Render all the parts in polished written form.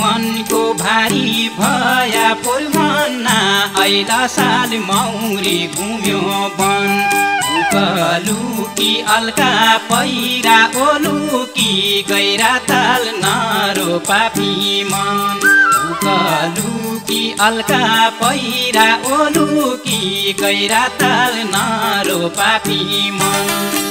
मनको भारी भया पुर्मन्ना ऐला साल मौरी घुम्यो बन उकलुकी अल्का पैरा ओलुकी गैरा ताल नारो पापी मन उकलुकी अल्का पैरा ओलुकी गैरा ताल नारो पापी मन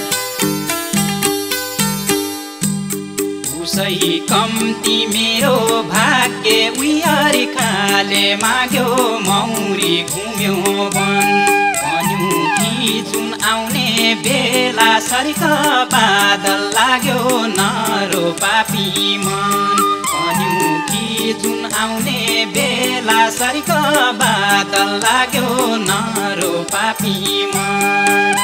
उसै कम्ती मेरो भाग्य उयारी खाले माग्यो मौरी घुम्यो वन पन्युकी जुन आउने बेला सरिक बादल लाग्यो नारो पापी मन पन्युकी जुन आउने बेला सरिक बादल लाग्यो नारो पापी मन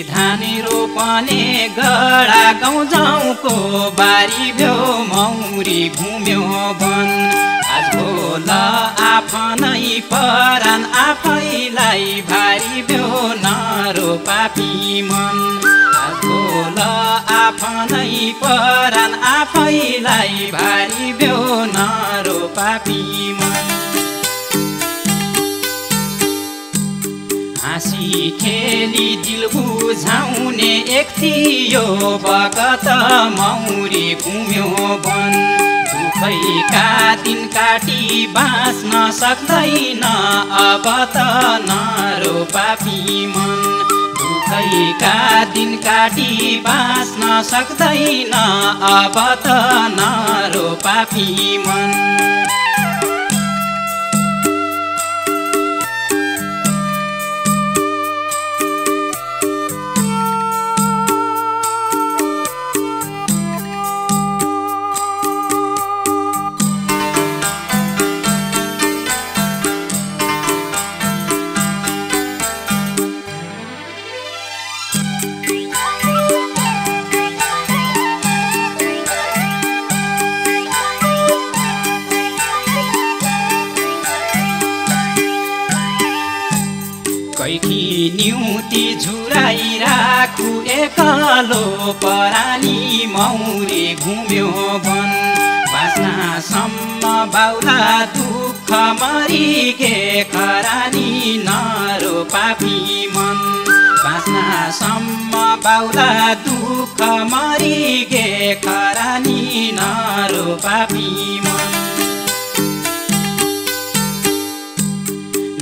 धान रोपने गडा गाउँको बारी भ्यो मौरी घुम्यो वन आज भोल आफ्नै परान आफैलाई भारी भ्यो नारो पापी मन आज भोल आफ्नै परान आफैलाई भारी भ्यो नारो पापी मन हाँसी खेली दिल बुझाउने एक थियो बगत मौरी घुम्यो वन दुखैका दिन काटी बाँच्न सक्दैन अब त नारो पापी मन दुखैका दिन काटी बाँच्न सक्दैन अब त नारो पापी मन कैकी निउति झुराई राखु एकलो परानी मौरी घुम्यो वन बाँच्नसम्म बाउला दुःख मरिगे खरानी नारो पापी मन बाँच्नसम्म बाउला दुःख मरिगे खरानी नारो पापी मन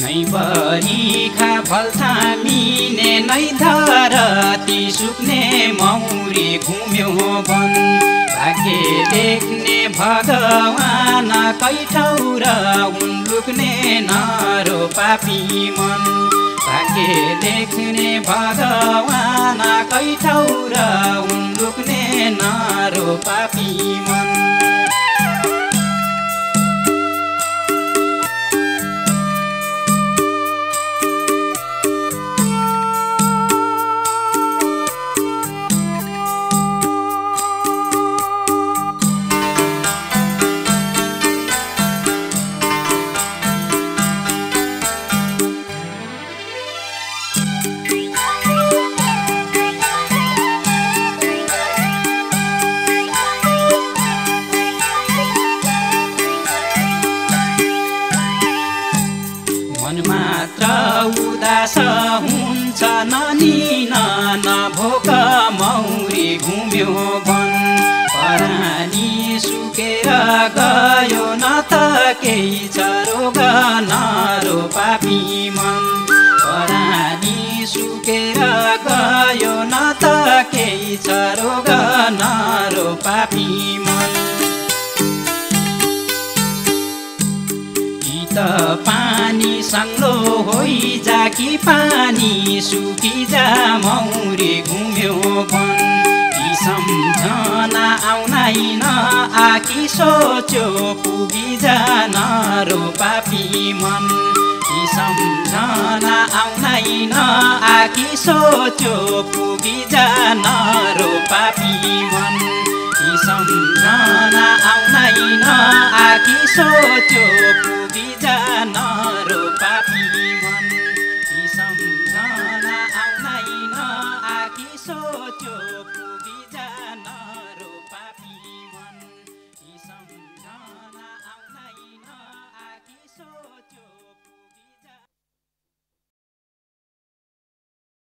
नै बरिखा फल्थामिने नै धरती सुक्ने मौरी घुम्यो वन भाग्य देख्ने भगवान कैठौर उन लुक्ने नारो पापी मन भाग्य देख्ने भगवान कैठौर उन लुक्ने नारो पापी मन मात्र उदास हुन्छ ननिन नभोक मौरी घुम्यो वन परानी सुकेर गयो न त केही चरोग नारो पापी मन परानी सुकेर गयो न त केही चरोग नारो पापी मन पानी संगलो होइ जा कि पानी सुकी जा मौरी घुम्यो वन सम्झना आउनाइन आकी सोच्यो पुगी जान रो पापी मन सम्झना आउनाइन आकी सोच्यो पुगी जान रो पापी मन सम्झना आउनाइन आकी सोच्यो